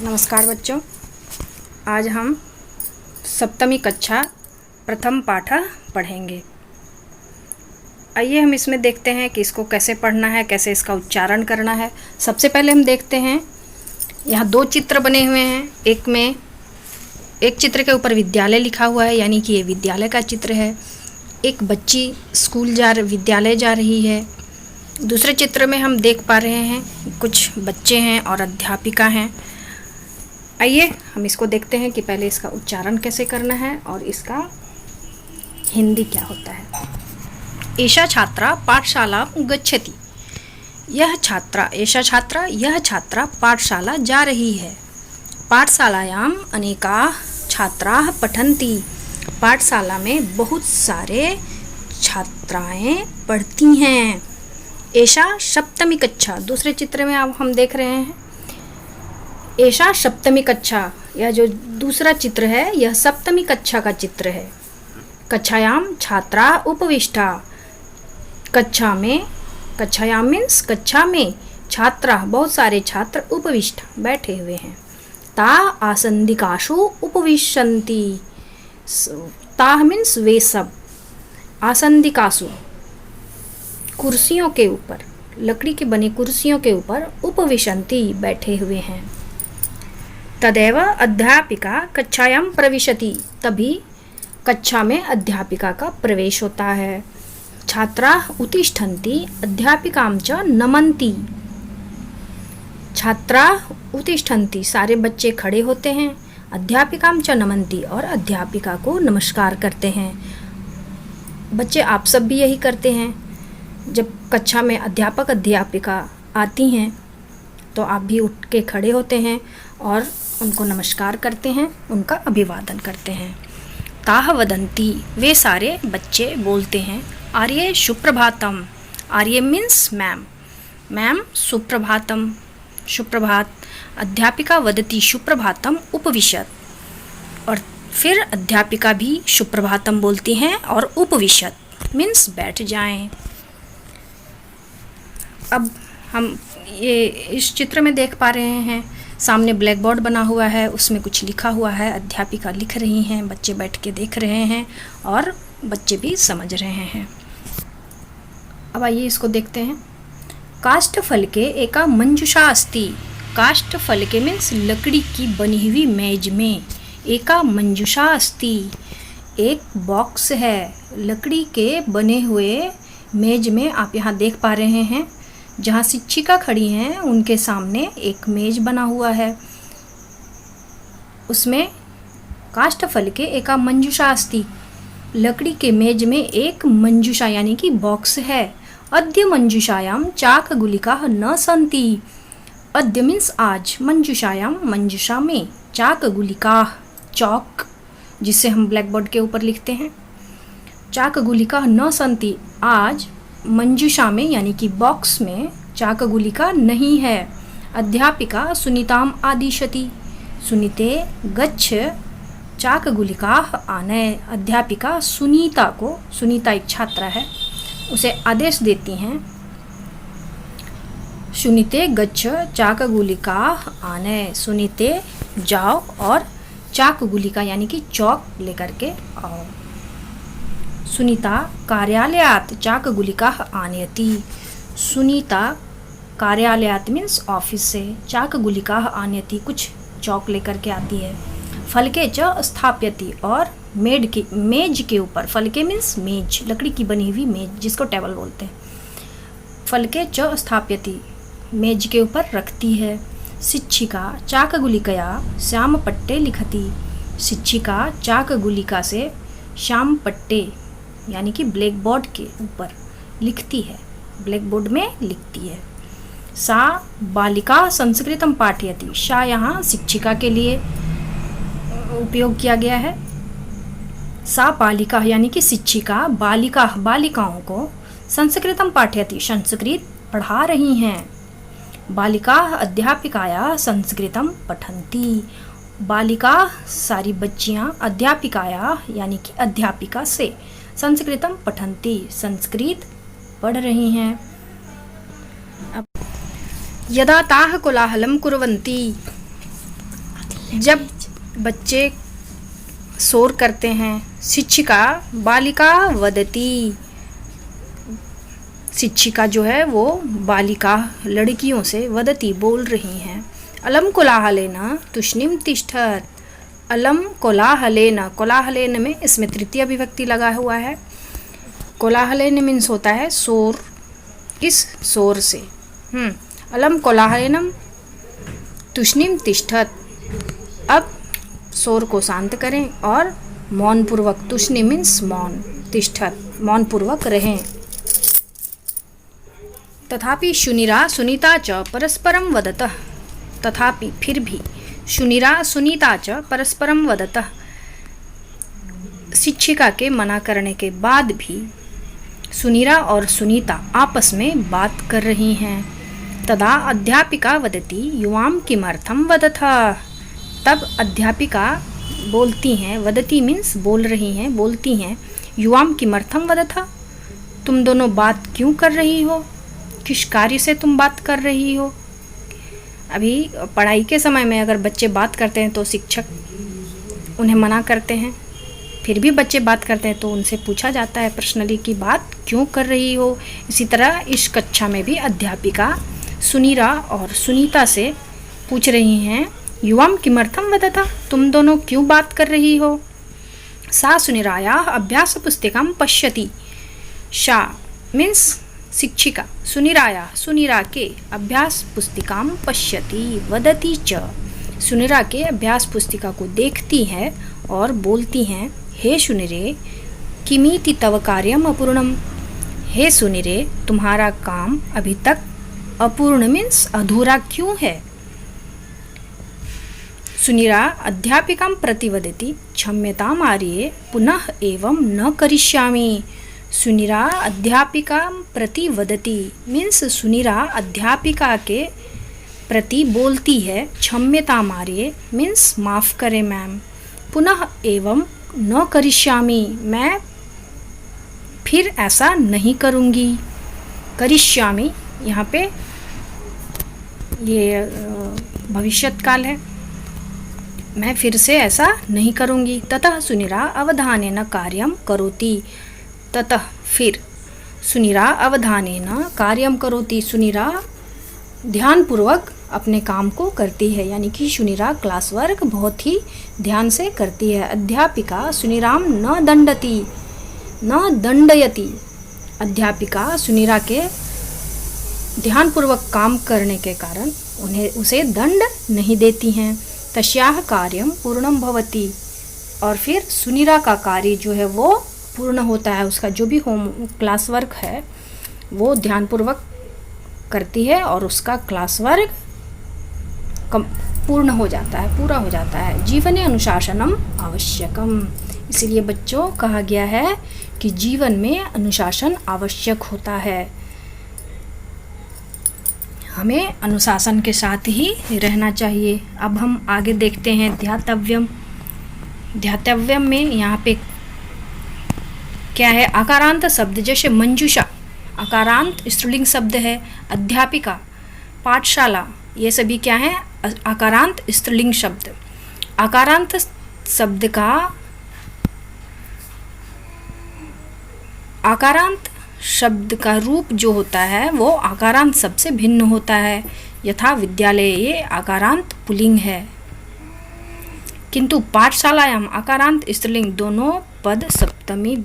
नमस्कार बच्चों, आज हम सप्तमी कक्षा प्रथम पाठ पढ़ेंगे। आइए हम इसमें देखते हैं कि इसको कैसे पढ़ना है, कैसे इसका उच्चारण करना है। सबसे पहले हम देखते हैं, यहाँ दो चित्र बने हुए हैं। एक चित्र के ऊपर विद्यालय लिखा हुआ है, यानी कि ये विद्यालय का चित्र है। एक बच्ची विद्यालय जा रही है। दूसरे चित्र में हम देख पा रहे हैं कुछ बच्चे हैं और अध्यापिका हैं। आइए हम इसको देखते हैं कि पहले इसका उच्चारण कैसे करना है और इसका हिंदी क्या होता है। एषा छात्रा पाठशाला गच्छति। यह छात्रा पाठशाला जा रही है। पाठशालायाम अनेकाः छात्राः पठन्ति। पाठशाला में बहुत सारे छात्राएं पढ़ती हैं। एषा सप्तमी कक्षा। दूसरे चित्र में अब हम देख रहे हैं एषा सप्तमी कक्षा। यह जो दूसरा चित्र है यह सप्तमी कक्षा का चित्र है। कक्षायाम छात्रा उपविष्टा। कक्षायाम मीन्स कक्षा में छात्रा बहुत सारे छात्र उपविष्ट बैठे हुए हैं। ता आसंदिकाशु उपविशन्ति। ता मीन्स वे सब। आसंदिकासु कुर्सियों के ऊपर, लकड़ी की बनी कुर्सियों के ऊपर उपविशन्ति बैठे हुए हैं। तदेव अध्यापिका कक्षायां प्रविशति। तभी कक्षा में अध्यापिका का प्रवेश होता है। छात्रा उत्तिष्ठन्ति अध्यापिकां च नमन्ति। छात्रा उत्तिष्ठन्ति सारे बच्चे खड़े होते हैं। अध्यापिकां च नमन्ति और अध्यापिका को नमस्कार करते हैं। बच्चे आप सब भी यही करते हैं। जब कक्षा में अध्यापक अध्यापिका आती हैं तो आप भी उठ के खड़े होते हैं और उनको नमस्कार करते हैं, उनका अभिवादन करते हैं। ताह वदन्ति। वे सारे बच्चे बोलते हैं आर्ये सुप्रभातम। आर्ये मीन्स मैम। मैम सुप्रभातम, सुप्रभात। अध्यापिका वदति सुप्रभातम उपविशत। और फिर अध्यापिका भी सुप्रभातम बोलती हैं और उपविशत मीन्स बैठ जाएं। अब हम ये इस चित्र में देख पा रहे हैं, सामने ब्लैक बोर्ड बना हुआ है, उसमें कुछ लिखा हुआ है। अध्यापिका लिख रही हैं, बच्चे बैठ के देख रहे हैं और बच्चे भी समझ रहे हैं। अब आइए इसको देखते हैं। काष्ठफलके एका मंजुषा अस्ति। काष्ठफलके मीन्स लकड़ी की बनी हुई मेज में एका मंजुषा अस्ति। एक बॉक्स है लकड़ी के बने हुए मेज में। आप यहाँ देख पा रहे हैं जहाँ शिक्षिका खड़ी हैं उनके सामने एक मेज बना हुआ है। उसमें काष्ठफलके एका मंजुषा अस्ति। लकड़ी के मेज में एक मंजुषा यानी कि बॉक्स है। अद्य मंजुषायाम चाक गुलिका न सन्ति। अद्य मीन्स आज, मंजुषायाम मंजुषा में, चाक गुलिका चौक जिसे हम ब्लैक बोर्ड के ऊपर लिखते हैं। चाक गुलिका न सन्ति। आज मंजुषा में यानी कि बॉक्स में चाक गुलिका नहीं है। अध्यापिका सुनीताम आदिशति। सुनीते गच्छ चाक गुलिका आनय। अध्यापिका सुनीता को, सुनीता एक छात्रा है, उसे आदेश देती हैं सुनीते गच्छ चाक गुलिका आनय। सुनीते जाओ और चाक गुलिका यानी कि चौक लेकर के आओ। सुनीता कार्यालयात चाक गुलिका आनयति। सुनीता कार्यालयात मीन्स ऑफिस से, चाक गुलिका आनयति कुछ चौक लेकर के आती है। फलके च स्थाप्यति और मेज के ऊपर, फलके मीन्स मेज, लकड़ी की बनी हुई मेज जिसको टेबल बोलते हैं। फलके च स्थाप्यति मेज के ऊपर रखती है। शिक्षिका चाक गुलिकया श्याम पट्टे लिखती। शिक्षिका चाक गुलिका से श्याम पट्टे यानी कि ब्लैक बोर्ड के ऊपर लिखती है, ब्लैक बोर्ड में लिखती है। सा बालिका संस्कृतम पाठयति। सा यहाँ शिक्षिका के लिए उपयोग किया गया है। सा बालिका यानी कि शिक्षिका बालिकाओं को संस्कृतम पाठयति संस्कृत पढ़ा रही हैं। बालिका अध्यापिकाया संस्कृतम पठन्ति। बालिका सारी बच्चियां अध्यापिकाया यानी कि अध्यापिका से संस्कृतम पठन्ति संस्कृत पढ़ रही हैं। यदा ताः कोलाहलं कुर्वन्ति। जब बच्चे शोर करते हैं, शिक्षिका बालिका वदती, शिक्षिका जो है वो बालिका लड़कियों से वदती बोल रही हैं। अलम कोलाहलेन तुष्णीम तिष्ठत, अलम कोलाहलेन, कोलाहलेन में इसमें तृतीय विभक्ति लगा हुआ है। कोलाहलेन मीन्स होता है शोर, इस शोर से। अलम कोलाहलेनम तुष्णीम तिष्ठत, अब शोर को शांत करें और मौन पूर्वक, तुष्णी मीन्स मौन, तिष्ठत मौन पूर्वक रहें। तथापि शुनिरा सुनीता च परस्परम वदतः, तथापि फिर भी, शुनिरा सुनीता च परस्परम वदतः, शिक्षिका के मना करने के बाद भी सुनीरा और सुनीता आपस में बात कर रही हैं। तदा अध्यापिका वदती युवाम किमर्थम वदतः, तब अध्यापिका बोलती हैं, वदती मीन्स बोल रही हैं, बोलती हैं, युवाम किमर्थम वदतः, तुम दोनों बात क्यों कर रही हो, किस कार्य से तुम बात कर रही हो। अभी पढ़ाई के समय में अगर बच्चे बात करते हैं तो शिक्षक उन्हें मना करते हैं, फिर भी बच्चे बात करते हैं तो उनसे पूछा जाता है पर्सनली कि बात क्यों कर रही हो। इसी तरह इस कक्षा में भी अध्यापिका सुनीरा और सुनीता से पूछ रही हैं, युवाम किमर्थम वदतः, तुम दोनों क्यों बात कर रही हो। सा सुनीरायाः अभ्यास पुस्तिकां पश्यति, सा मीन्स शिक्षिका, सुनीराया सुनीरा के अभ्यास पुस्तिकां पश्यति वदति च, सुनीरा के अभ्यास पुस्तिका को देखती है और बोलती हैं, हे सुनीरे किमीति तव कार्यम अपूर्णम, हे सुनीरे तुम्हारा काम अभी तक अपूर्ण मीन्स अधूरा क्यों है। सुनीरा अध्यापिकां प्रतिवदति क्षम्यताम् आर्ये पुनः एवं न करिष्यामि, सुनीरा अध्यापिका प्रति वदती मीन्स सुनीरा अध्यापिका के प्रति बोलती है, क्षम्यता मारिए मीन्स माफ़ करें मैम, पुनः एवं न करिष्यामि, मैं फिर ऐसा नहीं करूँगी। करिष्यामि यहाँ पे ये भविष्यत काल है, मैं फिर से ऐसा नहीं करूँगी। ततः सुनीरा अवधानेन कार्यम करोति, ततः फिर सुनीरा अवधानेन कार्यम करोति, सुनीरा ध्यानपूर्वक अपने काम को करती है, यानी कि सुनीरा क्लास वर्क बहुत ही ध्यान से करती है। अध्यापिका सुनीराम न दंडती न दंडयति, अध्यापिका सुनीरा के ध्यानपूर्वक काम करने के कारण उसे दंड नहीं देती हैं। तस्याः कार्यम पूर्णम भवति, और फिर सुनीरा का कार्य जो है वो पूर्ण होता है, उसका जो भी होम क्लास वर्क है वो ध्यानपूर्वक करती है और उसका क्लास वर्क पूर्ण हो जाता है, पूरा हो जाता है। जीवने अनुशासनम आवश्यकम, इसलिए बच्चों कहा गया है कि जीवन में अनुशासन आवश्यक होता है, हमें अनुशासन के साथ ही रहना चाहिए। अब हम आगे देखते हैं ध्यातव्यम। ध्यातव्यम में यहाँ पे क्या है, आकारांत शब्द, जैसे मंजूषा आकारांत स्त्रीलिंग शब्द है, अध्यापिका, पाठशाला, ये सभी क्या है आकारांत स्त्रीलिंग शब्द। आकारांत शब्द का आकारांत शब्द का रूप जो होता है वो आकारांत शब्द से भिन्न होता है। यथा विद्यालय ये आकारांत पुल्लिंग है, किंतु पाठशालायाम आकारांत स्त्रीलिंग दोनों पद सप्तमी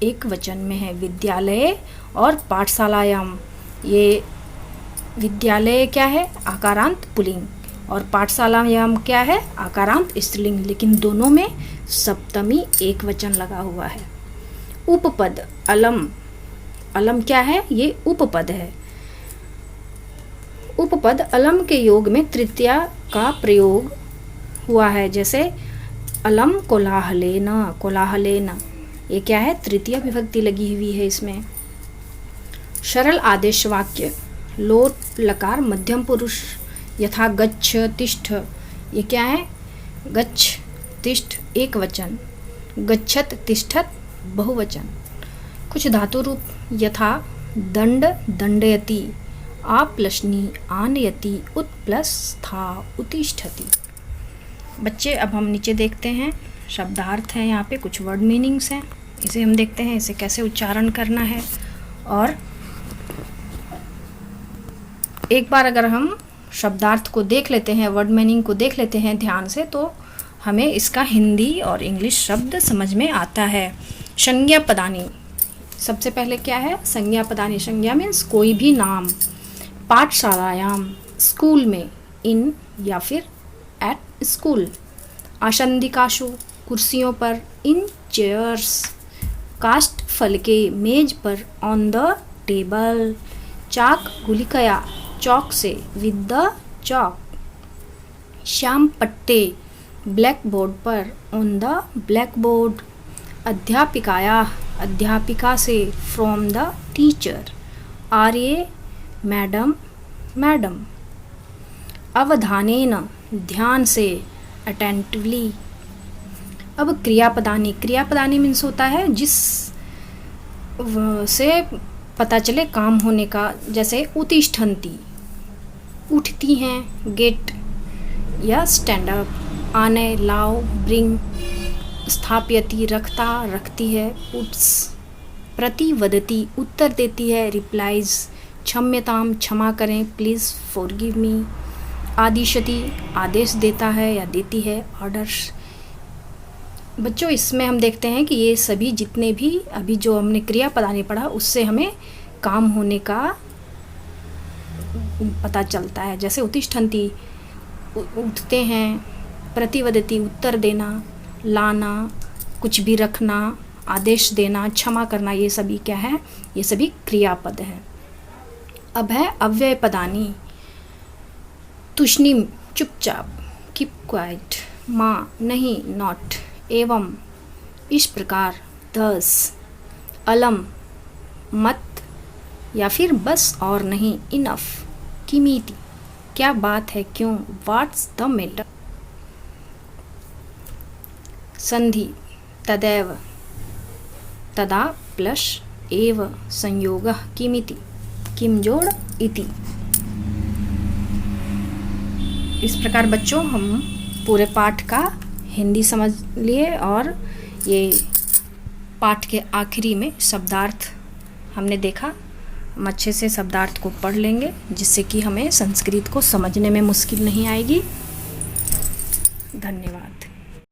एक वचन में है। विद्यालय और पाठशालायाम, ये विद्यालय क्या है आकारांत पुल्लिंग और पाठशालायाम क्या है आकारांत स्त्रीलिंग, लेकिन दोनों में सप्तमी एक वचन लगा हुआ है। उपपद अलम, अलम क्या है ये उपपद है। उपपद अलम के योग में तृतीया का प्रयोग हुआ है, जैसे अलम कोलाहलेन, कोलाहलेन ये क्या है तृतीय विभक्ति लगी हुई है इसमें। सरल आदेश वाक्य, लोट लकार मध्यम पुरुष, यथा गच्छ तिष्ठ, ये क्या है गच्छ तिष्ठ एक वचन, गच्छत तिष्ठत बहुवचन। कुछ धातु रूप, यथा दंड दंडयति, आप प्लस नी आनयति, उत प्लस था उत्तिष्ठति। बच्चे अब हम नीचे देखते हैं, शब्दार्थ हैं, यहाँ पे कुछ वर्ड मीनिंग्स हैं, इसे हम देखते हैं इसे कैसे उच्चारण करना है। और एक बार अगर हम शब्दार्थ को देख लेते हैं, वर्ड मीनिंग को देख लेते हैं ध्यान से, तो हमें इसका हिंदी और इंग्लिश शब्द समझ में आता है। संज्ञा पदानी, सबसे पहले क्या है? संज्ञा पदानी। संज्ञा मीन्स कोई भी नाम। पाठशालायाम, स्कूल में, इन या फिर एट स्कूल। आसंदिकाशु, कुर्सियों पर, इन चेयर्स। काष्ठ फलके, मेज पर, ऑन द टेबल। चाक गुलिकया, चौक से, विद द चौक। श्याम पट्टे, ब्लैक बोर्ड पर, ऑन द ब्लैक बोर्ड। अध्यापिकाया, अध्यापिका से, फ्रॉम द टीचर। आर्ये, मैडम, मैडम। अवधानेन, ध्यान से, अटेंटिवली। अब क्रियापदानी। क्रियापदानी मीन्स होता है जिस से पता चले काम होने का, जैसे उत्तिष्ठन्ति, उठती हैं, गेट या स्टैंड अप। आने, लाओ, ब्रिंग। स्थापयति, रखता, रखती है, पुट्स। प्रतिवदति, उत्तर देती है, रिप्लाइज। क्षम्यताम, क्षमा करें, प्लीज़ फॉरगिव मी। आदिशति, आदेश देता है या देती है, ऑर्डर्स। बच्चों इसमें हम देखते हैं कि ये सभी जितने भी अभी जो हमने क्रियापदानी पढ़ा उससे हमें काम होने का पता चलता है। जैसे उत्तिष्ठन्ति, उठते हैं। प्रतिवदति, उत्तर देना, लाना, कुछ भी रखना, आदेश देना, क्षमा करना, ये सभी क्या है? ये सभी क्रियापद है। अब है अव्यय पदानी। तुष्णिम, चुपचाप, कीप क्वाइट। माँ, नहीं, नॉट। एवं, इस प्रकार, दस। अलम, मत या फिर बस और नहीं, इनफ। किमीति, क्या बात है, क्यों, व्हाट्स द मैटर। संधि, तदैव, तदा प्लस एव, संयोगः, किमिति, किम जोड़ इति। इस प्रकार बच्चों हम पूरे पाठ का हिंदी समझ लिए और ये पाठ के आखिरी में शब्दार्थ हमने देखा। हम अच्छे से शब्दार्थ को पढ़ लेंगे जिससे कि हमें संस्कृत को समझने में मुश्किल नहीं आएगी। धन्यवाद।